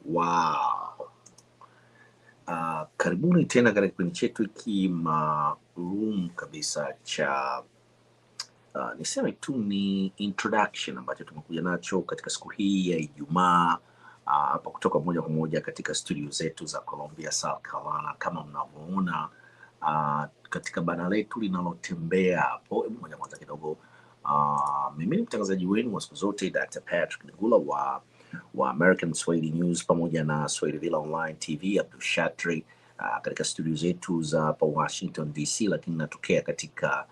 Wow. Karibuni tena katika kipindi chetu hiki maalum kabisa cha niseme tu ni introduction ambacho tumekuja nacho katika siku hii ya Ijumaa hapa kutoka moja kwa moja katika studio zetu za Columbia, South Carolina. Kama mnavyoona katika bana letu linalotembea hapo, moja kwanza kidogo, mimi ni mtangazaji wenu wa siku zote Dr. Patrick Ngula wa American Swahili News pamoja na Swahili Villa Online TV Abdul Shatri katika studio zetu za hapa Washington DC, lakini natokea katika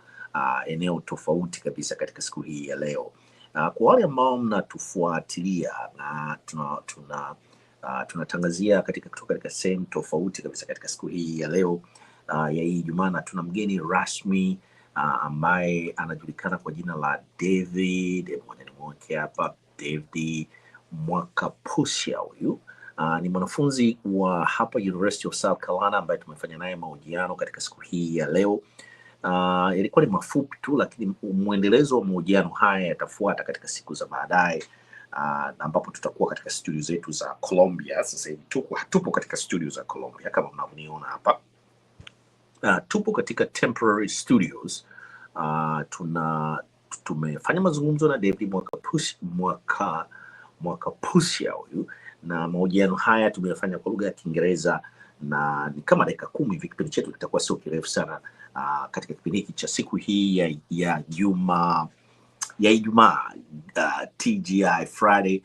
eneo tofauti kabisa katika siku hii ya leo. Kwa wale ambao mnatufuatilia na tunatangazia kutoka katika sehemu tofauti kabisa katika siku hii ya leo ya hii Ijumaa, na tuna mgeni rasmi ambaye anajulikana kwa jina la David, mmoja ni mwake hapa, David Mwakapusya. Huyu ni mwanafunzi wa hapa University of South Carolina ambaye tumefanya naye mahojiano katika siku hii ya leo. Ilikuwa ni mafupi tu, lakini mwendelezo wa mahojiano haya yatafuata katika siku za baadaye, ambapo tutakuwa katika studio zetu za Columbia. Sasa hivi hatupo katika studio za Columbia kama mnavyoniona hapa. Tupo katika temporary studios. Tumefanya mazungumzo na David Mwakapusya huyu, na mahojiano haya tumeyafanya kwa lugha ya Kiingereza na ni kama dakika 10 hivi. Kipindi chetu kitakuwa sio kirefu sana katika kipindi hiki cha siku hii ya Ijumaa, TGI Friday.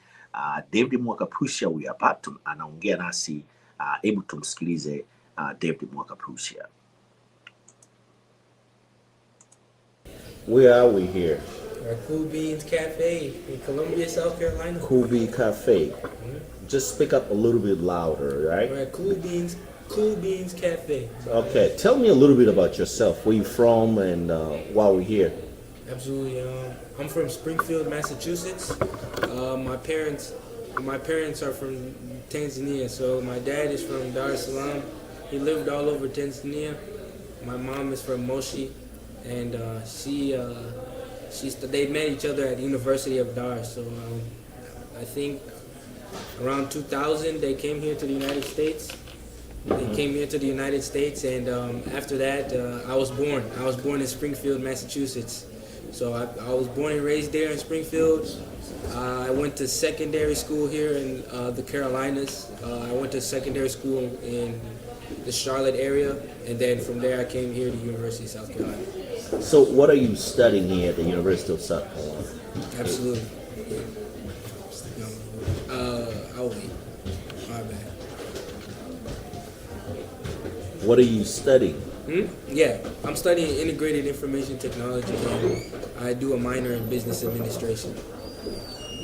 David Mwakapusya huyu hapa anaongea nasi. Hebu tumsikilize David Mwakapusya. Where are we here? Cool Beans Cafe in Columbia, South Carolina. Cool Beans Cafe. Just speak up a little bit louder, right? Right, Cool Beans Cafe. Okay, tell me a little bit about yourself. Where you from and why we're here? Absolutely. I'm from Springfield, Massachusetts. My parents are from Tanzania. So my dad is from Dar es Salaam. He lived all over Tanzania. My mom is from Moshi, and they met each other at the University of Dar. So I think around 2000 they came here to the United States. They came here to the United States, and after that I was born. I was born in Springfield, Massachusetts. So I was born and raised there in Springfield. I went to secondary school here in the Carolinas. I went to secondary school in the Charlotte area, and then from there I came here to the University of South Carolina. So what are you studying here at the University of South Carolina? Absolutely. I'll wait. My bad. What are you studying? Yeah, I'm studying integrated information technology, and I do a minor in business administration.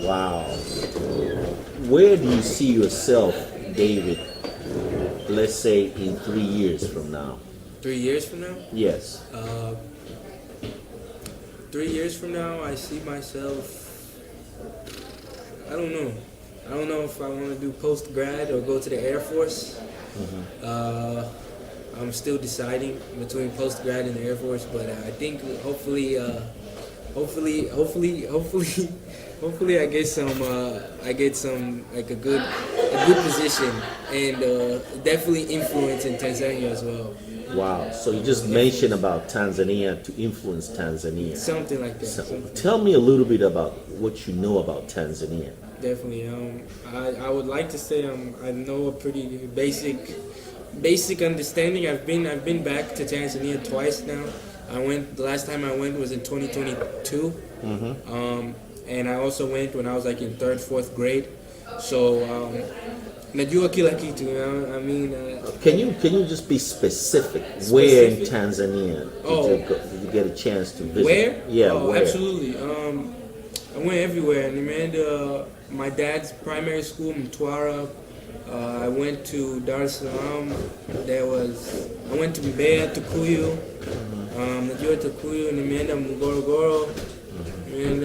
Wow. Where do you see yourself, David, let's say in 3 years from now? 3 years from now? Yes. 3 years from now, I see myself, I don't know. I don't know if I want to do post-grad or go to the Air Force. I'm still deciding between post-grad and the Air Force, but I think hopefully I get some like a good position, and definitely influence in Tanzania as well. Wow. So you just mentioned about Tanzania, to influence Tanzania. Something like that. So tell me a little bit about what you know about Tanzania. Definitely. I would like to say I know a pretty basic understanding. I've been back to Tanzania twice now. The last time I went was in 2022. And I also went when I was like in 3rd, 4th grade. So najua kila kitu, you know? I mean, can you just be specific? Where in Tanzania did you get a chance to visit? Where? Yeah, oh, where? Absolutely. I went everywhere. Nimeenda my dad's primary school, Mtwara. I went to Dar es Salaam. I went to Mbeya, Tukuyu. Najua Tukuyu, nimeenda Morogoro. And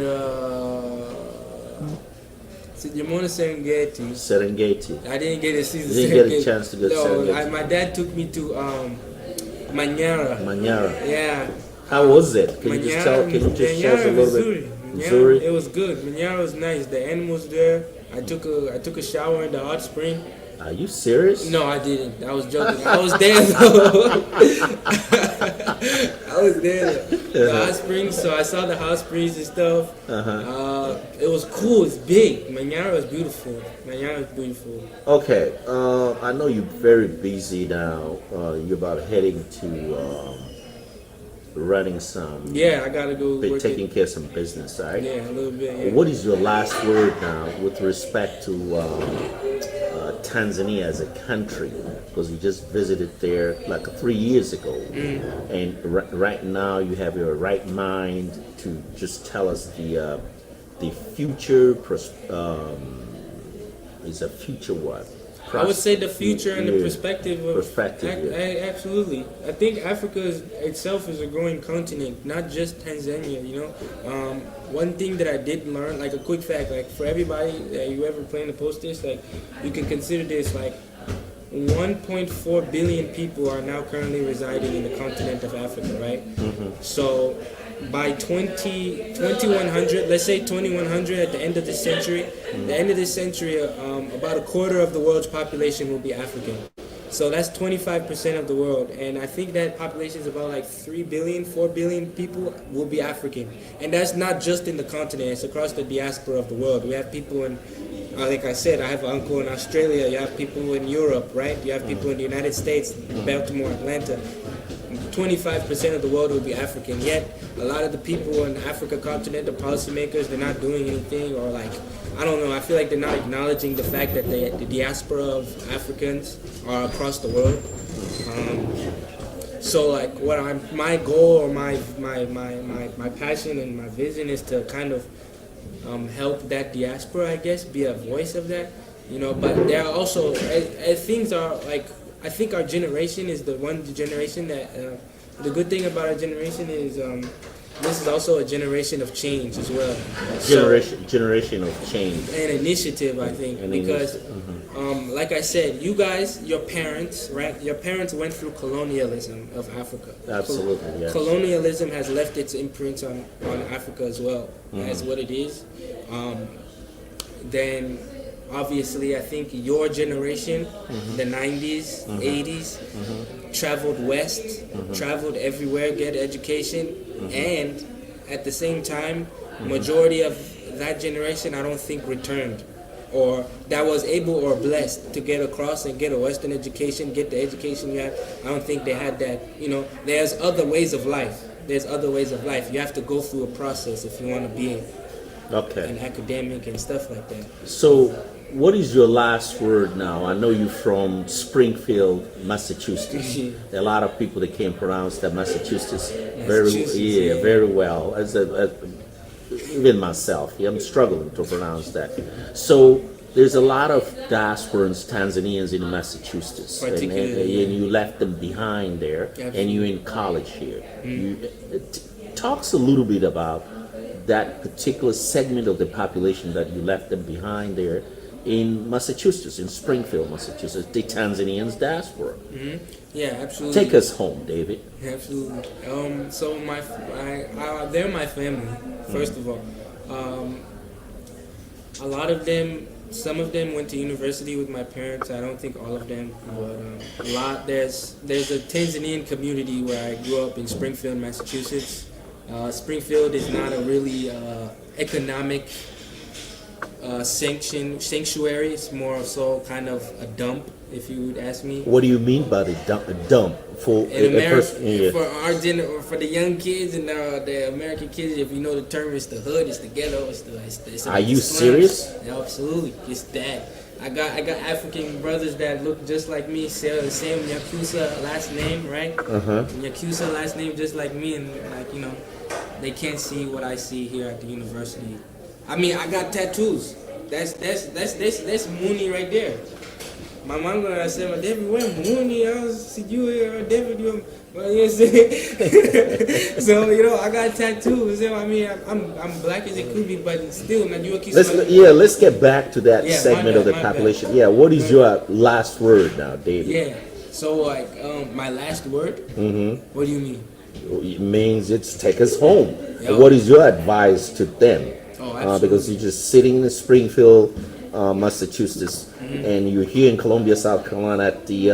Sijamona Serengeti. Serengeti. I didn't get to see the Serengeti. Didn't get a chance to go to Serengeti. My dad took me to Manyara. Manyara. Yeah. How was it? Can you just share us a little bit? Missouri. It was good. Manyara was nice. The animals there. I took a shower in the hot spring. Are you serious? No, I didn't. I was joking. I was there though. I was there though. The hot springs, so I saw the hot springs and stuff. It was cool. It's big. Manyara was beautiful. Okay. I know you're very busy now. You're about heading to running some. Yeah, I gotta go. Taking care of some business, right? Yeah, a little bit. Yeah. What is your last word now with respect to Tanzania as a country? Because you just visited there like 3 years ago, and right now you have your right mind to just tell us the future. Is a future what? I would say the future and the perspective of absolutely. I think Africa itself is a growing continent, not just Tanzania. You know, one thing that I did learn, like a quick fact, like for everybody that you ever plan to post this, like you can consider this like 1.4 billion people are now currently residing in the continent of Africa, right? So by 2100, let's say 2100 at the end of this century, about a quarter of the world's population will be African. So that's 25% of the world, and I think that population is about like 3 billion, 4 billion people will be African. And that's not just in the continent, it's across the diaspora of the world. We have people in, like I said, I have an uncle in Australia, you have people in Europe, right? You have people in the United States, Baltimore, Atlanta. 25% of the world will be African, yet a lot of the people in the Africa continent, the policymakers, they're not doing anything, or like, I don't know, I feel like they're not acknowledging the fact that the diaspora of Africans are across the world. So like my goal or my passion and my vision is to kind of help that diaspora, I guess, be a voice of that, you know, but there are also, things are like, I think our generation is the one generation that, the good thing about our generation is this is also a generation of change as well. Generation of change. An initiative, I think, because like I said, you guys, your parents, right? Your parents went through colonialism of Africa. Absolutely, yes. Colonialism has left its imprint on Africa as well, as what it is. Then obviously, I think your generation, the 90s, 80s, traveled west, traveled everywhere, get education, and at the same time, majority of that generation, I don't think returned, or that was able or blessed to get across and get a Western education, get the education you have. I don't think they had that. You know, there's other ways of life. You have to go through a process if you want to be an academic and stuff like that. So, what is your last word now? I know you're from Springfield, Massachusetts. There are a lot of people that can't pronounce that Massachusetts very well. Even myself, I'm struggling to pronounce that. So there's a lot of diasporans, Tanzanians in Massachusetts, and you left them behind there, and you're in college here. Talks a little bit about that particular segment of the population that you left them behind there in Massachusetts, in Springfield, Massachusetts, the Tanzanians diaspora. Yeah, absolutely. Take us home, David. Absolutely. So they're my family, first of all. A lot of them, some of them went to university with my parents. I don't think all of them, but a lot. There's a Tanzanian community where I grew up in Springfield, Massachusetts. Springfield is not a really economic sanctuary. It's more so kind of a dump, if you would ask me. What do you mean by the dump? For in America, for the young kids and the American kids, if you know the term, it's the hood, it's the ghetto, it's Are you serious? Yeah, absolutely, it's that. I got African brothers that look just like me, share the same Nyakusa last name, right? Nyakusa last name just like me, and like, you know, they can't see what I see here at the university. I mean, I got tattoos. That's Mooney right there. My mom gonna say, "My David, where Mooney? I was see you here, David. You, well, you see." So I got tattoos. I mean, I'm black as it could be, but still, not you. Let's get back to that segment of the population. Yeah, what is your last word now, David? Yeah. So like, my last word. What do you mean? It means it's take us home. Yo. What is your advice to them? Oh, because you're just sitting in Springfield, Massachusetts, and you're here in Columbia, South Carolina at the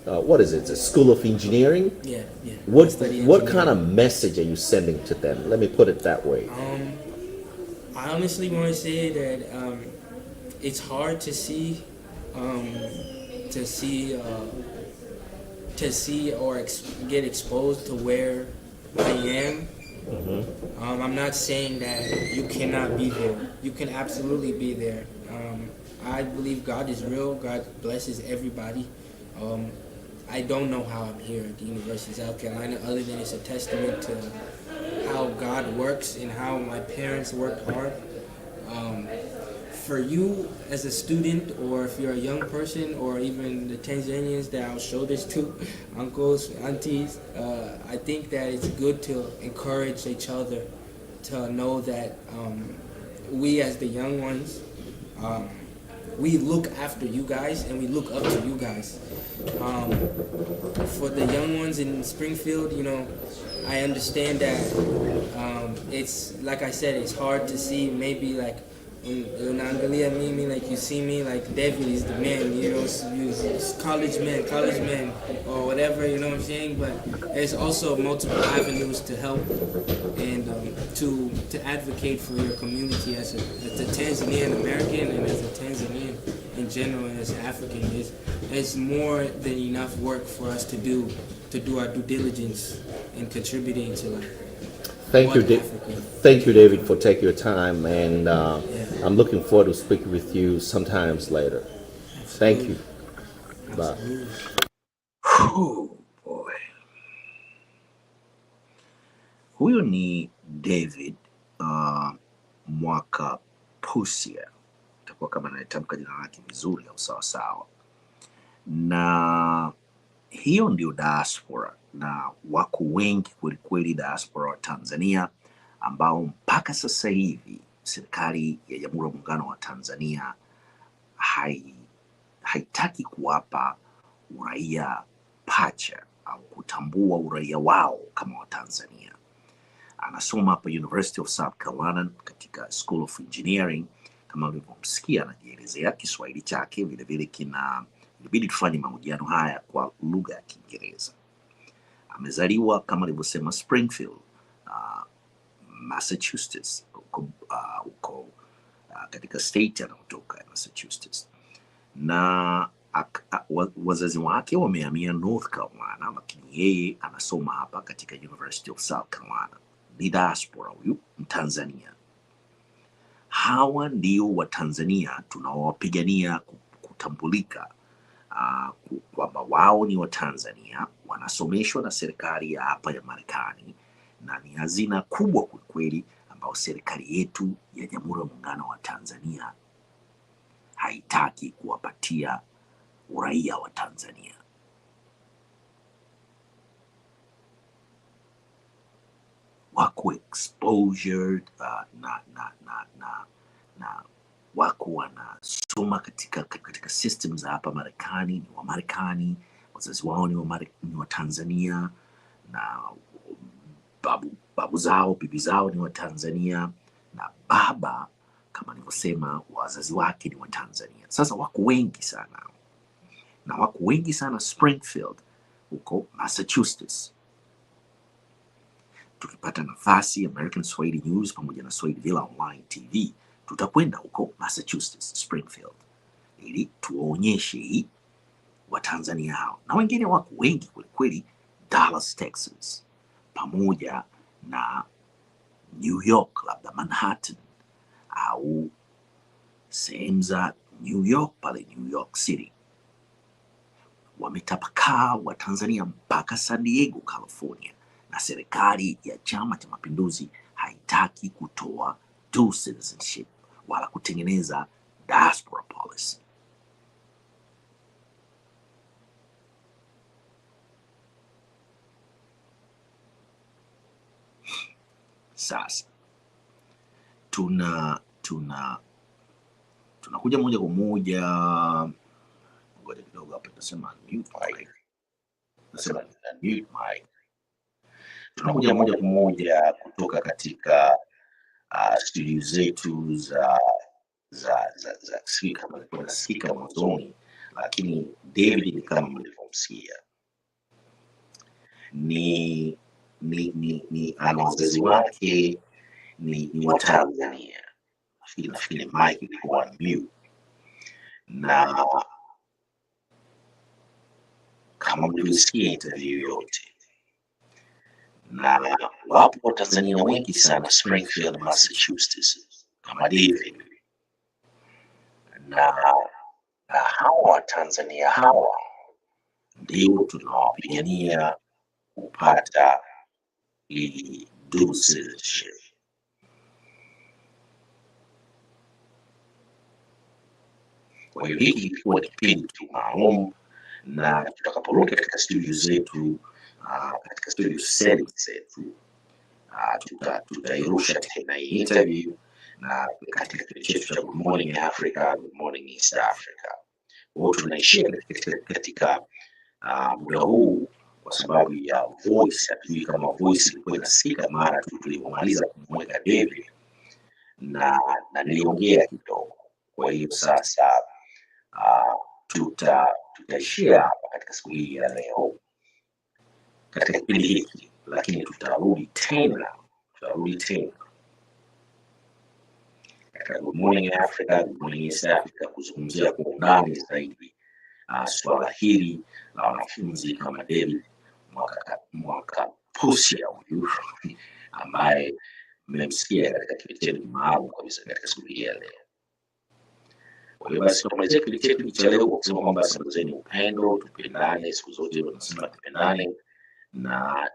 what is it? The School of Engineering. Yeah. What kind of message are you sending to them? Let me put it that way. I honestly want to say that it's hard to see or get exposed to where I am. I'm not saying that you cannot be there. You can absolutely be there. I believe God is real. God blesses everybody. I don't know how I'm here at the University of South Carolina, other than it's a testament to how God works and how my parents worked hard. For you as a student, or if you're a young person, or even the Tanzanians that I'll show this to, uncles, aunties, I think that it's good to encourage each other to know that we as the young ones, we look after you guys and we look up to you guys. For the young ones in Springfield, I understand that it's, like I said, it's hard to see maybe like unaangalia mimi, like you see me like David is the man, college man or whatever, you know what I'm saying? But there's also multiple avenues to help and to advocate for your community as a Tanzanian American and as a Tanzanian in general and as an African. There's more than enough work for us to do our due diligence in contributing to like. Thank you, David, for taking your time, and I'm looking forward to speaking with you sometimes later. Thank you. Bye. Oh boy. Huyo ni David Mwaka Pusia, itakuwa kama naitamka jina lake vizuri au sawasawa. Na hiyo ndio diaspora, na wako wengi kwelikweli diaspora wa Tanzania ambao mpaka sasa hivi serikali ya Jamhuri ya Muungano wa Tanzania haitaki kuwapa uraia pacha au kutambua uraia wao kama wa Tanzania. Anasoma hapa University of South Carolina katika School of Engineering, kama ulivyomsikia anajielezea. Kiswahili chake vile vile ilibidi tufanye mahojiano haya kwa lugha ya Kiingereza. Amezaliwa kama alivyosema Springfield, Massachusetts, huko katika state anayotoka Massachusetts. Na wazazi wake wamehamia North Carolina, lakini yeye anasoma hapa katika University of South Carolina. Ni diaspora huyu, Mtanzania. Hawa ndio wa Tanzania tunaowapigania kutambulika kwamba wao ni wa Tanzania, wanasomeshwa na serikali ya hapa ya Marekani, na ni hazina kubwa kweli ambao serikali yetu ya Jamhuri ya Muungano wa Tanzania haitaki kuwapatia uraia wa Tanzania. Wako exposure na wako wanasoma katika system za hapa Marekani, ni wa Marekani, wazazi wao ni wa Tanzania, na babu zao, bibi zao ni wa Tanzania, na baba kama nilivyosema wazazi wake ni wa Tanzania. Sasa wako wengi sana, na wako wengi sana Springfield huko Massachusetts. Tukipata nafasi, American Swahili News pamoja na Swahili Villa Online TV, tutakwenda huko Massachusetts, Springfield, ili tuwaonyeshe wa Tanzania hao. Na wengine wako wengi kweli, Dallas, Texas, pamoja na New York, labda Manhattan, au sehemu za New York pale New York City. Wametapakaa wa Tanzania mpaka San Diego, California, na serikali ya Chama cha Mapinduzi haitaki kutoa dual citizenship wala kutengeneza diaspora policy. Sasa tunakuja moja kwa moja, ngoja kidogo hapa nasema mute mic. Tunakuja moja kwa moja kutoka katika studio zetu za kama nilikuwa nasikika mwanzoni, lakini David ni kama mlivyomsikia ni ana wazazi wake ni wa Tanzania. Nafikiri mic ilikuwa mute, na kama mlivyosikia interview yote, na wapo Watanzania wengi sana Springfield, Massachusetts kama David, na hawa Tanzania hawa ndio tunawapigania kupata dual citizenship. Kwa hiyo hiki kilikuwa kipindi tu maalum, na tutakaporudi katika studio zetu, katika studio settings zetu, tutairusha tena hii interview na katika kipindi chetu cha Good Morning Africa, Good Morning East Africa. Kwa hiyo tunaishia katika muda huu kwa sababu ya voice. Hatujui kama voice ilikuwa inasikika mara tu tulipomaliza kumweka David, na niliongea kidogo. Kwa hiyo sasa tutaishia hapa katika siku hii ya leo katika kipindi hiki, lakini tutarudi tena katika Good Morning Africa, Good Morning East Africa kuzungumzia kwa undani zaidi swala hili la wanafunzi kama David mwaka Pusia huyu ambaye mmemsikia katika kipindi chetu maalum kabisa katika siku hii ya leo. Kwa hiyo basi tunamalizia kipindi chetu cha leo kwa kusema kwamba sambazeni upendo, tupendane. Siku zote tunasema tupendane, na